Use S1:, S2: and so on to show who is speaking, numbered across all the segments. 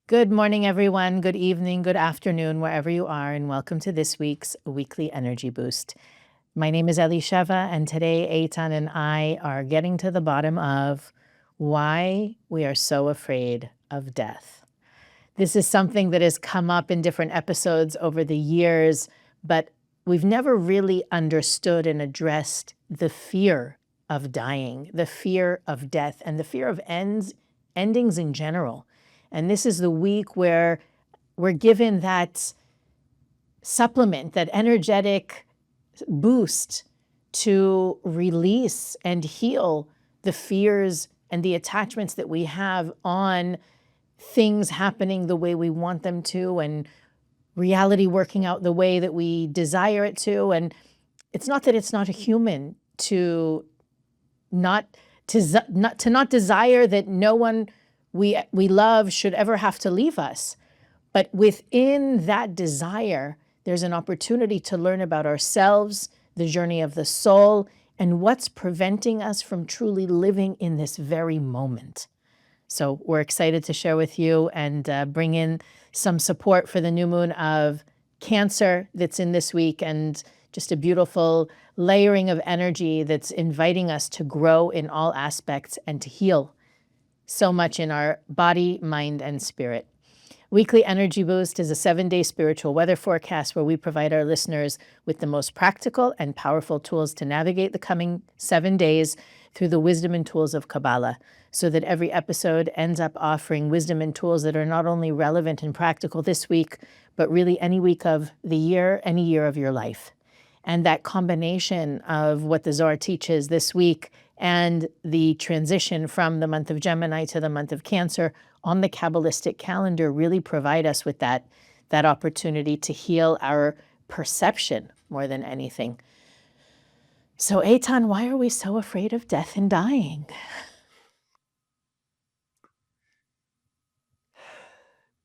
S1: Good morning, everyone. Good evening, good afternoon, wherever you are, and welcome to this week's Weekly Energy Boost. My name is Elisheva, and today Eitan and I are getting to the bottom of why we are so afraid of death. This is something that has come up in different episodes over the years, but we've never really understood and addressed the fear of dying, the fear of death, and the fear of endings in general. And this is the week where we're given that supplement, that energetic boost to release and heal the fears and the attachments that we have on things happening the way we want them to and reality working out the way that we desire it to. And it's not that it's not a human to not desire that no one we love should ever have to leave us. But within that desire, there's an opportunity to learn about ourselves, the journey of the soul, and what's preventing us from truly living in this very moment. So we're excited to share with you and bring in some support for the new moon of Cancer that's in this week, and just a beautiful layering of energy that's inviting us to grow in all aspects and to heal so much in our body, mind, and spirit. Weekly Energy Boost is a 7-day spiritual weather forecast where we provide our listeners with the most practical and powerful tools to navigate the coming 7 days through the wisdom and tools of Kabbalah, so that every episode ends up offering wisdom and tools that are not only relevant and practical this week, but really any week of the year, any year of your life. And that combination of what the Zohar teaches this week and the transition from the month of Gemini to the month of Cancer on the Kabbalistic calendar really provide us with that opportunity to heal our perception more than anything. So, Eitan, why are we so afraid of death and dying?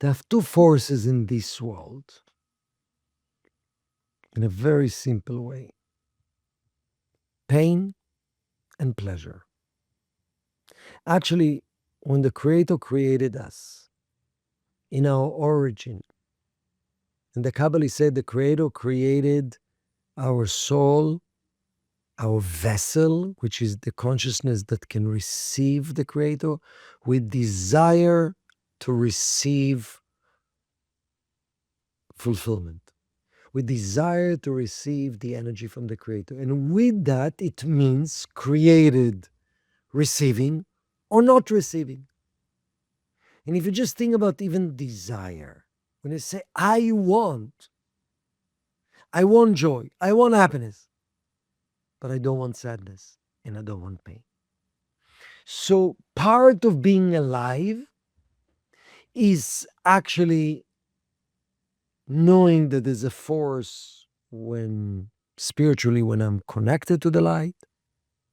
S2: There are two forces in this world, in a very simple way: pain and pleasure. Actually, when the Creator created us, in our origin, and the Kabbalah said the Creator created our soul, our vessel, which is the consciousness that can receive the Creator, with desire to receive fulfillment, with desire to receive the energy from the Creator. And with that, it means created receiving or not receiving. And if you just think about even desire, when you say, I want joy, I want happiness, but I don't want sadness and I don't want pain. So part of being alive is actually knowing that there's a force when spiritually, when I'm connected to the light,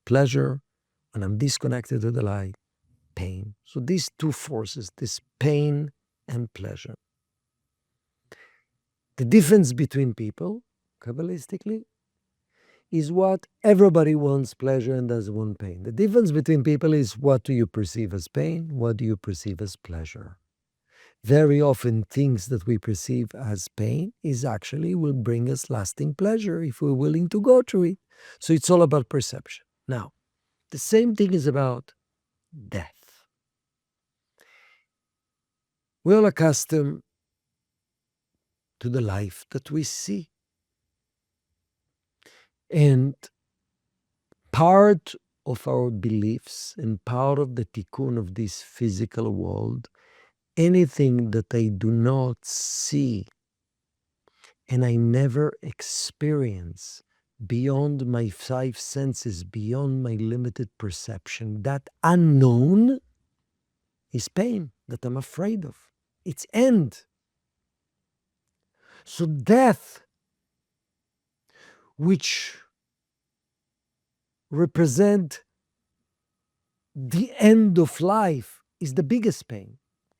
S2: pleasure, when I'm disconnected to the light, pain. So these two forces, this pain and pleasure. The difference between people, Kabbalistically, is what everybody wants pleasure and doesn't want pain. The difference between people is what do you perceive as pain, what do you perceive as pleasure. Very often things that we perceive as pain is actually will bring us lasting pleasure if we're willing to go through it. So it's all about perception. Now, the same thing is about death. We're all accustomed to the life that we see. And part of our beliefs and part of the tikkun of this physical world, anything that I do not see and I never experience beyond my 5 senses, beyond my limited perception, that unknown is pain that I'm afraid of. Its end. So death, which represent the end of life, is the biggest pain.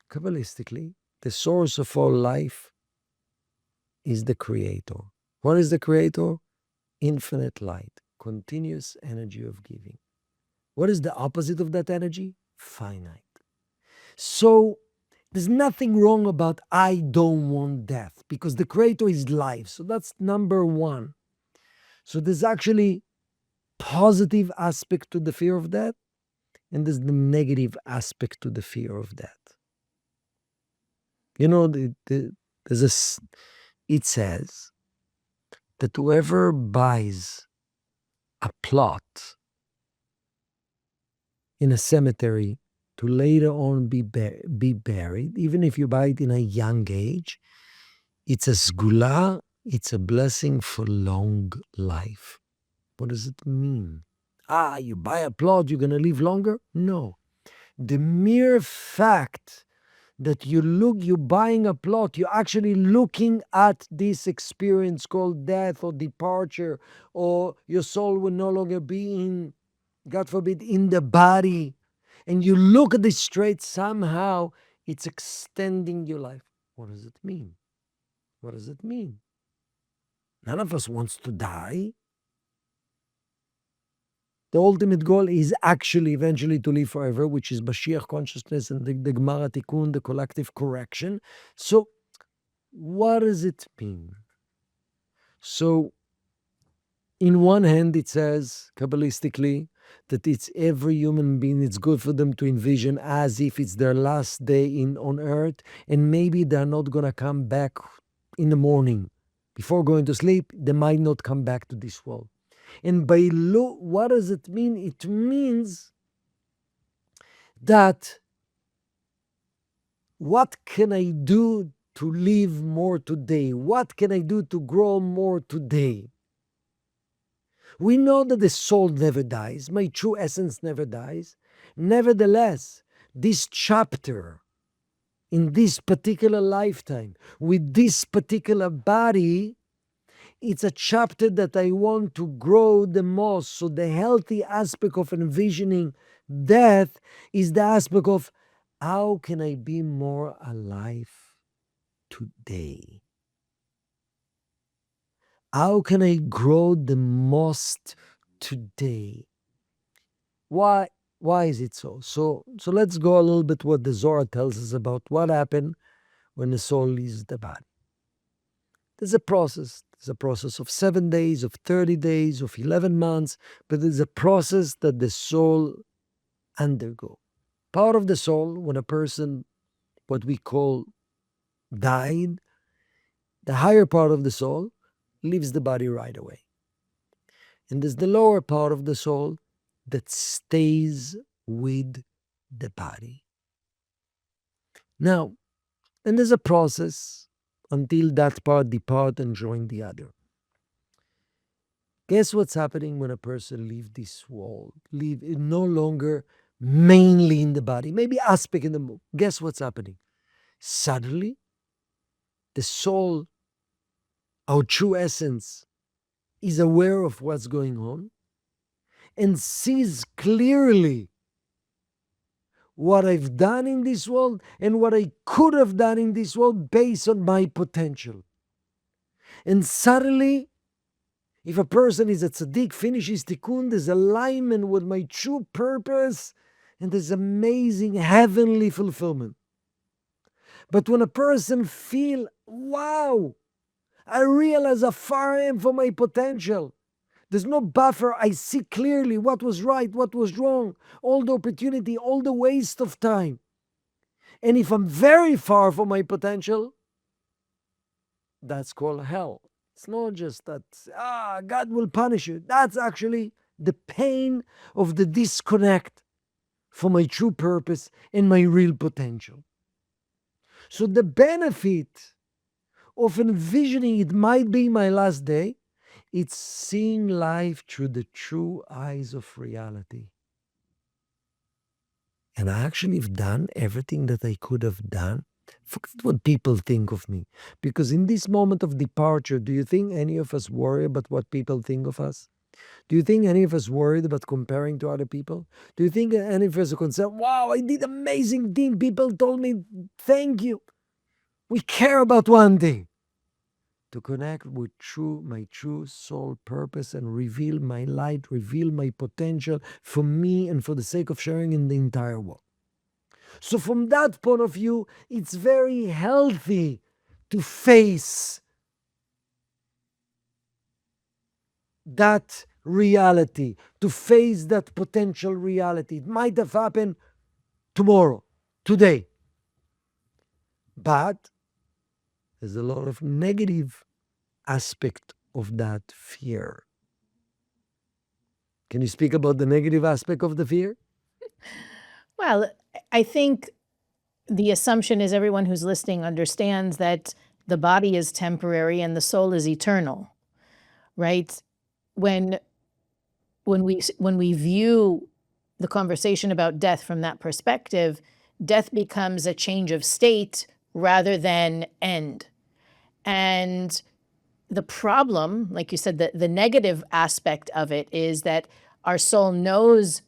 S2: Kabbalistically, the source of all life is the Creator. What is the Creator? Infinite light, continuous energy of giving. What is the opposite of that energy? Finite. So There's nothing wrong about I don't want death because the Creator is life. So that's number one. So there's actually positive aspect to the fear of death, and there's the negative aspect to the fear of death. You know, there's it says that whoever buys a plot in a cemetery to later on be buried, even if you buy it in a young age, it's a sgula, it's a blessing for long life. What does it mean? You buy a plot, you're going to live longer? No. The mere fact that you're buying a plot, you're actually looking at this experience called death or departure, or your soul will no longer be in, God forbid, in the body. And you look at this straight, somehow it's extending your life. What does it mean? What does it mean? None of us wants to die. The ultimate goal is actually eventually to live forever, which is Mashiach consciousness and the Gemara Tikkun, the collective correction. So, what does it mean? So, in one hand, it says, Kabbalistically, that it's every human being, it's good for them to envision as if it's their last day on earth, and maybe they're not going to come back in the morning. Before going to sleep, they might not come back to this world. And by law, what does it mean? It means that what can I do to live more today? What can I do to grow more today? We know that the soul never dies. My true essence never dies. Nevertheless, this chapter in this particular lifetime, with this particular body, it's a chapter that I want to grow the most. So the healthy aspect of envisioning death is the aspect of how can I be more alive today? How can I grow the most today? Why is it so? So let's go a little bit what the Zohar tells us about what happened when the soul leaves the body. There's a process. There's a process of 7 days, of 30 days, of 11 months, but there's a process that the soul undergo. Part of the soul, when a person, what we call died, the higher part of the soul leaves the body right away. And there's the lower part of the soul that stays with the body. Now, and there's a process until that part depart and join the other. Guess what's happening when a person leaves this world? Leave it no longer mainly in the body, maybe aspect in the mood. Guess what's happening? Suddenly, the soul, our true essence, is aware of what's going on and sees clearly what I've done in this world and what I could have done in this world based on my potential. And suddenly, if a person is a tzaddik, finishes tikkun, there's alignment with my true purpose, and there's amazing heavenly fulfillment. But when a person feel, wow, I realize how far I am from my potential. There's no buffer. I see clearly what was right, what was wrong, all the opportunity, all the waste of time. And if I'm very far from my potential, that's called hell. It's not just that, God will punish you. That's actually the pain of the disconnect from my true purpose and my real potential. So the benefit of envisioning it might be my last day, it's seeing life through the true eyes of reality. And I actually have done everything that I could have done. Forget what people think of me. Because in this moment of departure, do you think any of us worry about what people think of us? Do you think any of us worried about comparing to other people? Do you think any of us are concerned, wow, I did amazing thing. People told me, thank you. We care about one thing. To connect with my true soul purpose and reveal my light, reveal my potential for me and for the sake of sharing in the entire world. So from that point of view, it's very healthy to face that reality, to face that potential reality. It might have happened tomorrow, today. But there's a lot of negative aspect of that fear. Can you speak about the negative aspect of the fear?
S1: Well, I think the assumption is everyone who's listening understands that the body is temporary and the soul is eternal, right? When we view the conversation about death from that perspective, death becomes a change of state rather than end. And the problem, like you said, the negative aspect of it is that our soul knows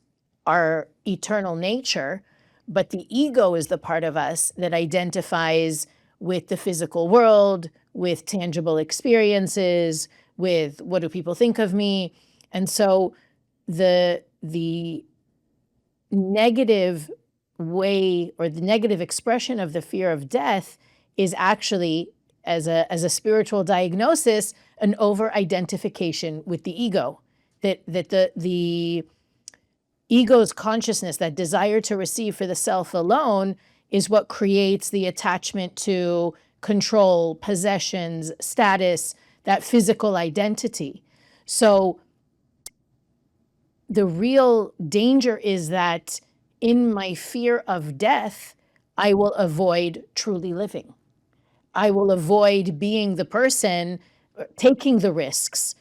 S1: our eternal nature, but the ego is the part of us that identifies with the physical world, with tangible experiences, with what do people think of me. And so the negative way or the negative expression of the fear of death is actually, as a spiritual diagnosis, an over-identification with the ego. That the ego's consciousness, that desire to receive for the self alone, is what creates the attachment to control, possessions, status, that physical identity. So the real danger is that in my fear of death, I will avoid truly living. I will avoid being the person, taking the risks,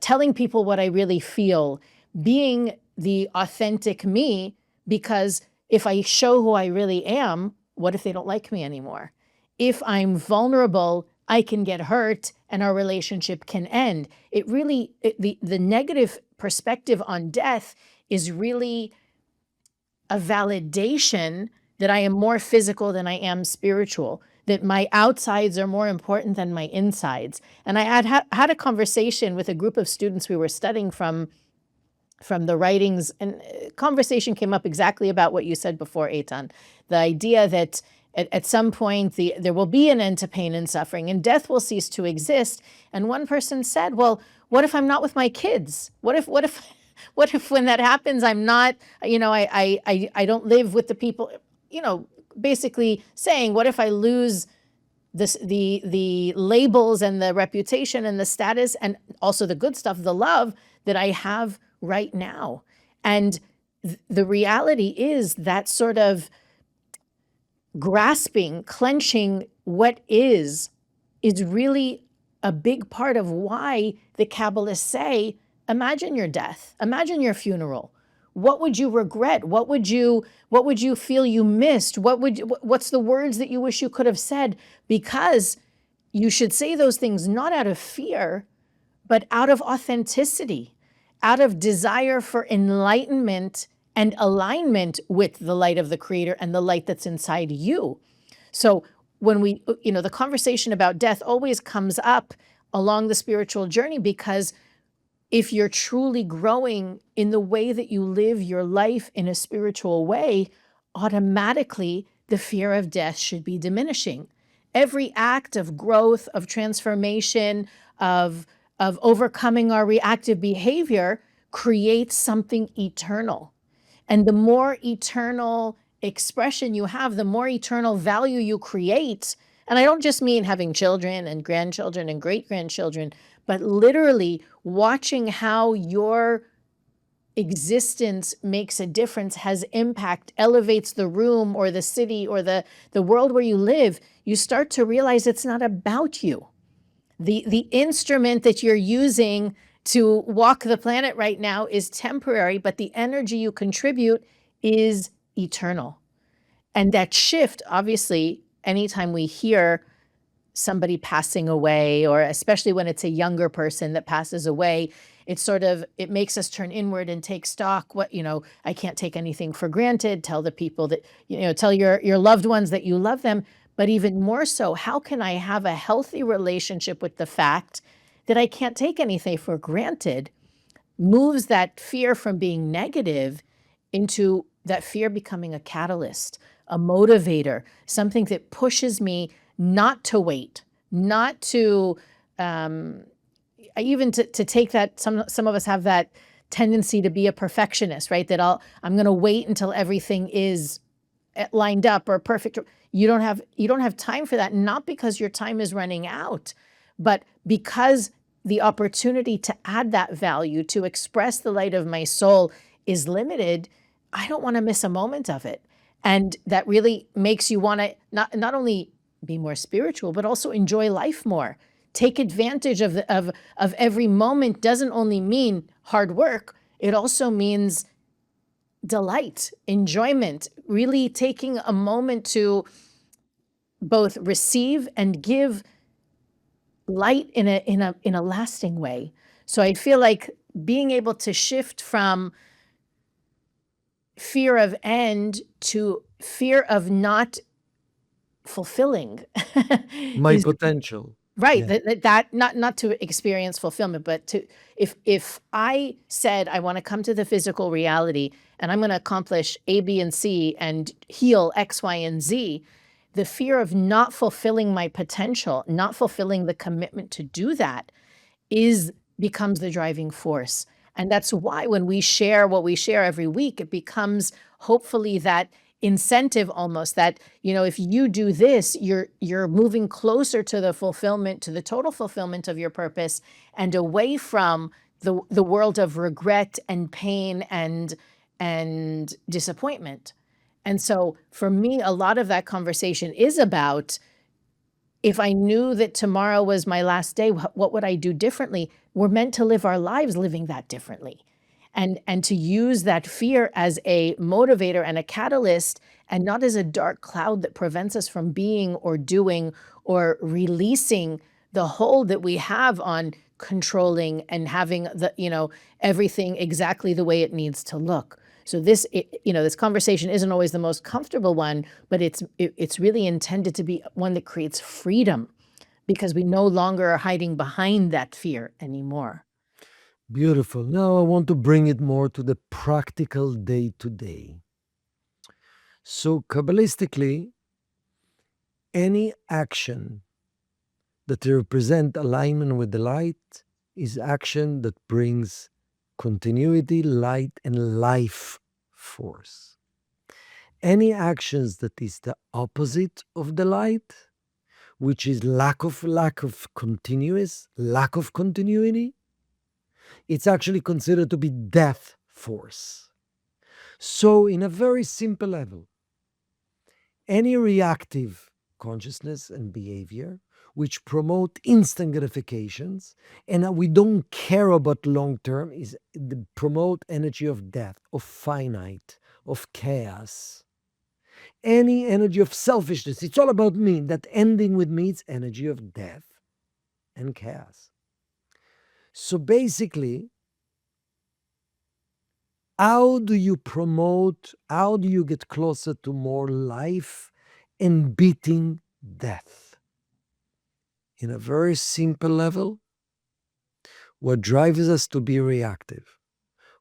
S1: telling people what I really feel, being the authentic me, because if I show who I really am, what if they don't like me anymore? If I'm vulnerable, I can get hurt and our relationship can end. The negative perspective on death is really a validation that I am more physical than I am spiritual, that my outsides are more important than my insides. And I had a conversation with a group of students we were studying from the writings, and conversation came up exactly about what you said before, Eitan. The idea that at some point there will be an end to pain and suffering and death will cease to exist. And one person said, well, what if I'm not with my kids? What if when that happens, I'm not, I don't live with the people, basically saying, what if I lose the labels and the reputation and the status and also the good stuff, the love that I have right now? And the reality is that sort of grasping, clenching what is really a big part of why the Kabbalists say, imagine your death, imagine your funeral. What would you regret? What would you feel you missed? What's the words that you wish you could have said? Because you should say those things not out of fear, but out of authenticity, out of desire for enlightenment and alignment with the light of the Creator and the light that's inside you. So when the conversation about death always comes up along the spiritual journey, because if you're truly growing in the way that you live your life in a spiritual way, automatically the fear of death should be diminishing. Every act of growth, of transformation, of overcoming our reactive behavior creates something eternal. And the more eternal expression you have, the more eternal value you create. And I don't just mean having children and grandchildren and great-grandchildren, but literally watching how your existence makes a difference, has impact, elevates the room or the city or the world where you live. You start to realize it's not about you. The instrument that you're using to walk the planet right now is temporary, but the energy you contribute is eternal. And that shift, obviously, anytime we hear somebody passing away, or especially when it's a younger person that passes away, it makes us turn inward and take stock. I can't take anything for granted. Tell the people that, tell your loved ones that you love them. But even more so, how can I have a healthy relationship with the fact that I can't take anything for granted? Moves that fear from being negative into that fear becoming a catalyst a motivator, something that pushes me not to wait, not to even to take that. Some of us have that tendency to be a perfectionist, right? That I'm going to wait until everything is lined up or perfect. You don't have time for that, not because your time is running out, but because the opportunity to add that value, to express the light of my soul is limited. I don't want to miss a moment of it. And that really makes you want to not only be more spiritual, but also enjoy life more. Take advantage of every moment. Doesn't only mean hard work, it also means delight, enjoyment, really taking a moment to both receive and give light in a lasting way. So I feel like being able to shift from fear of end to fear of not fulfilling
S2: My
S1: is
S2: potential.
S1: right.
S2: Yeah.
S1: That not to experience fulfillment, but to if I said I want to come to the physical reality and I'm going to accomplish A, B, and C and heal X, Y, and Z, the fear of not fulfilling my potential, not fulfilling the commitment to do that is becomes the driving force. And that's why when we share what we share every week, it becomes hopefully that incentive almost that, if you do this, you're moving closer to the fulfillment, to the total fulfillment of your purpose and away from the world of regret and pain and disappointment. And so for me, a lot of that conversation is about, if I knew that tomorrow was my last day, what would I do differently? We're meant to live our lives living that differently. And to use that fear as a motivator and a catalyst, and not as a dark cloud that prevents us from being or doing or releasing the hold that we have on controlling and having everything exactly the way it needs to look. So this conversation isn't always the most comfortable one, but it's really intended to be one that creates freedom, because we no longer are hiding behind that fear anymore.
S2: Beautiful. Now I want to bring it more to the practical day to day. So, Kabbalistically, any action that represent alignment with the light is action that brings continuity, light, and life force. Any actions that is the opposite of the light, which is lack of continuous, lack of continuity, it's actually considered to be death force. So, in a very simple level, any reactive consciousness and behavior which promote instant gratifications and we don't care about long term is the promote energy of death, of finite, of chaos. Any energy of selfishness, it's all about me. That ending with me, it's energy of death and chaos. So basically, how do you promote, how do you get closer to more life and beating death? In a very simple level, what drives us to be reactive,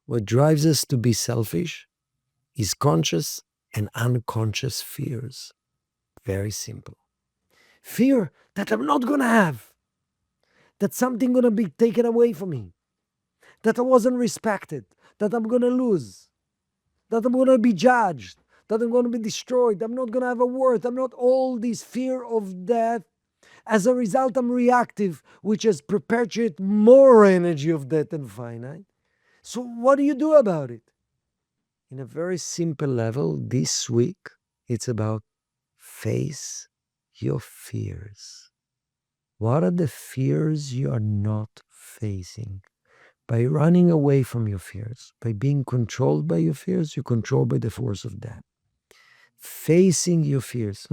S2: what drives us to be selfish is conscious and unconscious fears. Very simple. Fear that I'm not going to have, that something going to be taken away from me, that I wasn't respected, that I'm going to lose, that I'm going to be judged, that I'm going to be destroyed, I'm not going to have a worth, I'm not all this fear of death. As a result, I'm reactive, which has perpetuated more energy of death and finite. So what do you do about it? In a very simple level, this week, it's about face your fears. What are the fears you are not facing? By running away from your fears, by being controlled by your fears, you're controlled by the force of death. Facing your fears.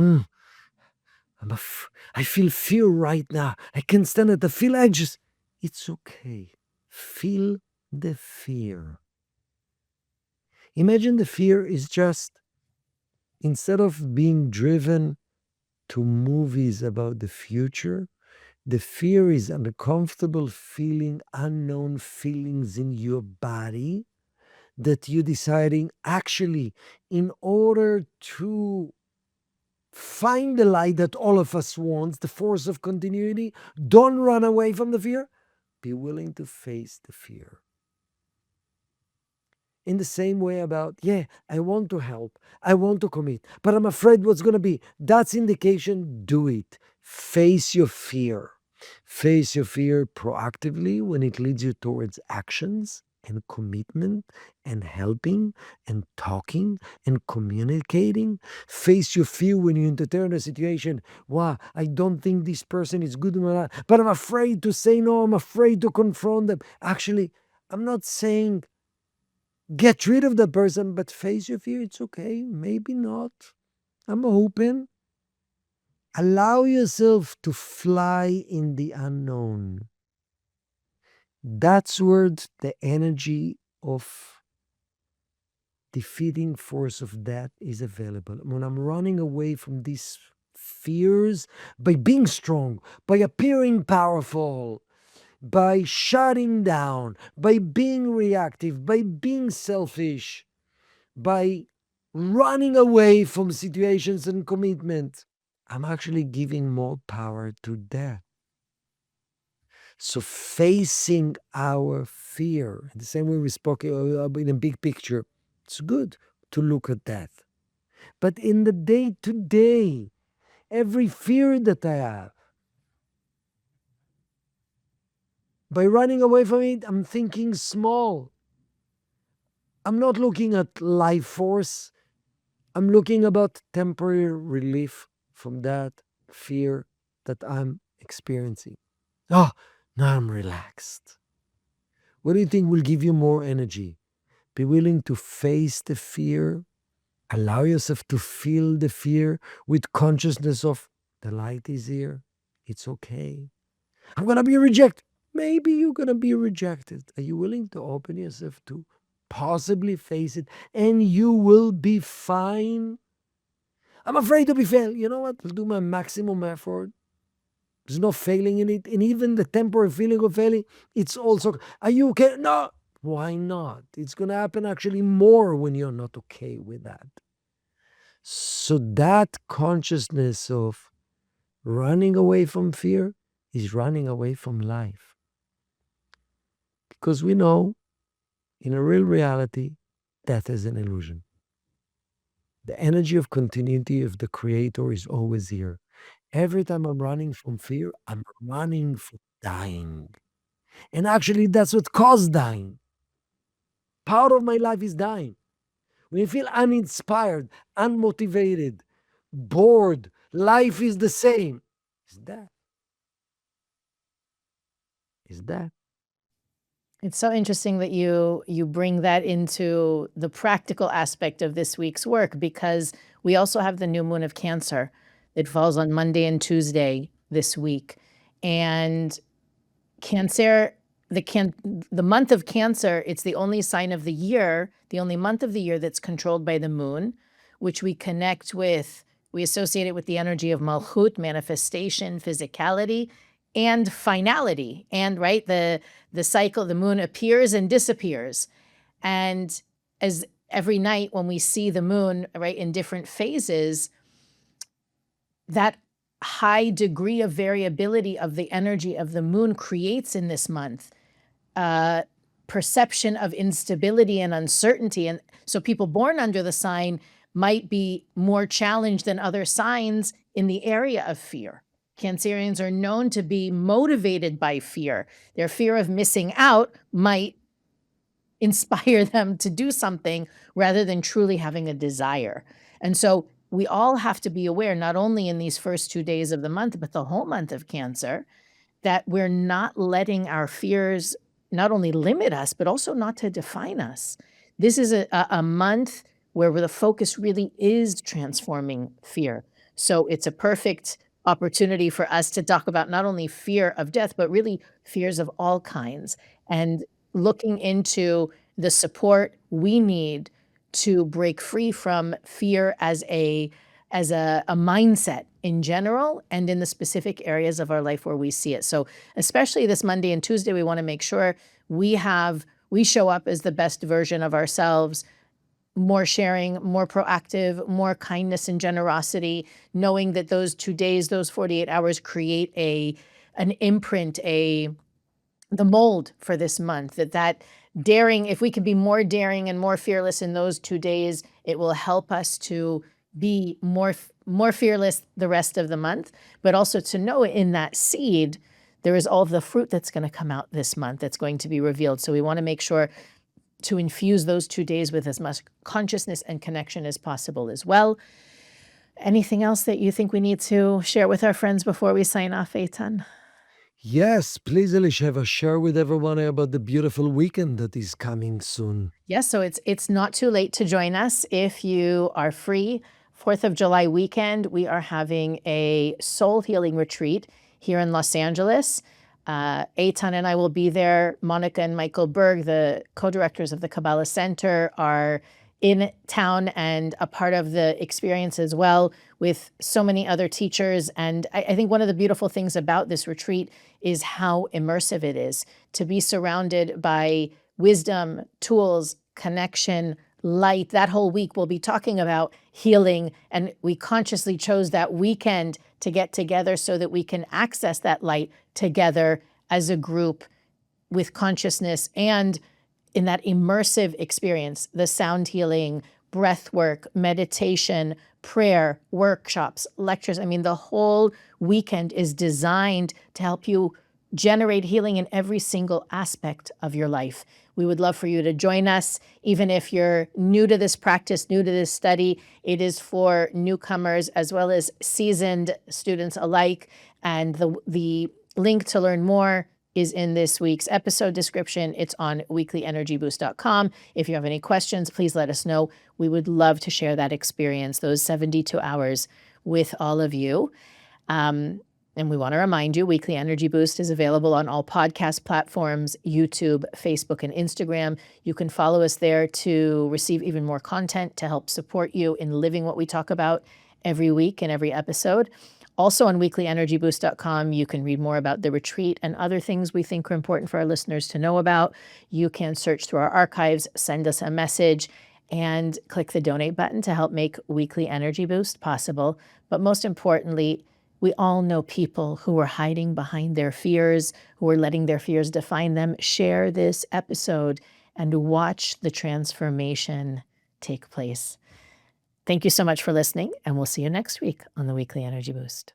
S2: I feel fear right now. I can't stand it. I feel anxious. It's okay. Feel the fear. Imagine the fear is just, instead of being driven to movies about the future, the fear is uncomfortable feeling, unknown feelings in your body that you're deciding actually, in order to Find the light that all of us want, the force of continuity. Don't run away from the fear. Be willing to face the fear. In the same way about, yeah, I want to help, I want to commit, but I'm afraid what's going to be. That's indication, do it. Face your fear. Face your fear proactively when it leads you towards actions and commitment and helping and talking and communicating. Face your fear when you entertain a situation. Wow, I don't think this person is good in my life, but I'm afraid to say no, I'm afraid to confront them. Actually, I'm not saying get rid of the person, but face your fear. It's okay. Maybe not. I'm open. Allow yourself to fly in the unknown. That's where the energy of defeating force of death is available. When I'm running away from these fears by being strong, by appearing powerful, by shutting down, by being reactive, by being selfish, by running away from situations and commitment, I'm actually giving more power to death. So facing our fear, the same way we spoke in a big picture, it's good to look at death. But in the day to day, every fear that I have, by running away from it, I'm thinking small. I'm not looking at life force. I'm looking about temporary relief from that fear that I'm experiencing. Oh, now I'm relaxed. What do you think will give you more energy? Be willing to face the fear. Allow yourself to feel the fear with consciousness of the light is here. It's okay. I'm going to be rejected. Maybe you're going to be rejected. Are you willing to open yourself to possibly face it? And you will be fine. I'm afraid to be failed. You know what? I'll do my maximum effort. There's no failing in it. And even the temporary feeling of failing, it's also, are you okay? No. Why not? It's going to happen actually more when you're not okay with that. So that consciousness of running away from fear is running away from life. Because we know in a real reality, death is an illusion. The energy of continuity of the creator is always here. Every time I'm running from fear, I'm running from dying. And actually, that's what caused dying. Part of my life is dying. When you feel uninspired, unmotivated, bored, life is the same. It's that. It's that.
S1: It's so interesting that you bring that into the practical aspect of this week's work, because we also have the new moon of Cancer. It falls on Monday and Tuesday this week. And Cancer, the month of Cancer, it's the only sign of the year, the only month of the year that's controlled by the moon, which we connect with, we associate it with the energy of Malchut, manifestation, physicality, and finality. And right, the cycle, the moon appears and disappears. And as every night when we see the moon, right, in different phases, that high degree of variability of the energy of the moon creates in this month perception of instability and uncertainty. And so people born under the sign might be more challenged than other signs in the area of fear. Cancerians are known to be motivated by fear. Their fear of missing out might inspire them to do something rather than truly having a desire. And so we all have to be aware, not only in these first 2 days of the month, but the whole month of Cancer, that we're not letting our fears not only limit us, but also not to define us. This is a month where the focus really is transforming fear. So it's a perfect opportunity for us to talk about not only fear of death, but really fears of all kinds, and looking into the support we need to break free from fear as a mindset in general and in the specific areas of our life where we see it. So especially this Monday and Tuesday, we want to make sure we show up as the best version of ourselves more sharing, more proactive, more kindness and generosity, knowing that those 2 days, those 48 hours create an imprint, the mold for this month, that daring, if we can be more daring and more fearless in those 2 days, it will help us to be more fearless the rest of the month, but also to know in that seed, there is all the fruit that's going to come out this month that's going to be revealed. So we want to make sure to infuse those 2 days with as much consciousness and connection as possible as well. Anything else that you think we need to share with our friends before we sign off, Eitan?
S2: Yes, please, Elisheva, share with everyone about the beautiful weekend that is coming soon.
S1: Yes, so it's not too late to join us if you are free. 4th of July weekend, we are having a soul healing retreat here in Los Angeles. Eitan and I will be there. Monica and Michael Berg, the co-directors of the Kabbalah Center, are in town and a part of the experience as well, with so many other teachers. And I think one of the beautiful things about this retreat is how immersive it is to be surrounded by wisdom, tools, connection, light. That whole week we'll be talking about healing, and we consciously chose that weekend to get together so that we can access that light together as a group with consciousness and in that immersive experience, the sound healing, breath work, meditation, prayer, workshops, lectures. I mean, the whole weekend is designed to help you generate healing in every single aspect of your life. We would love for you to join us. Even if you're new to this practice, new to this study, it is for newcomers as well as seasoned students alike. And the link to learn more is in this week's episode description. It's on weeklyenergyboost.com. If you have any questions, please let us know. We would love to share that experience, those 72 hours with all of you. And we want to remind you, Weekly Energy Boost is available on all podcast platforms, YouTube, Facebook, and Instagram. You can follow us there to receive even more content to help support you in living what we talk about every week in every episode. Also on weeklyenergyboost.com, you can read more about the retreat and other things we think are important for our listeners to know about. You can search through our archives, send us a message, and click the donate button to help make Weekly Energy Boost possible. But most importantly, we all know people who are hiding behind their fears, who are letting their fears define them. Share this episode and watch the transformation take place. Thank you so much for listening, and we'll see you next week on the Weekly Energy Boost.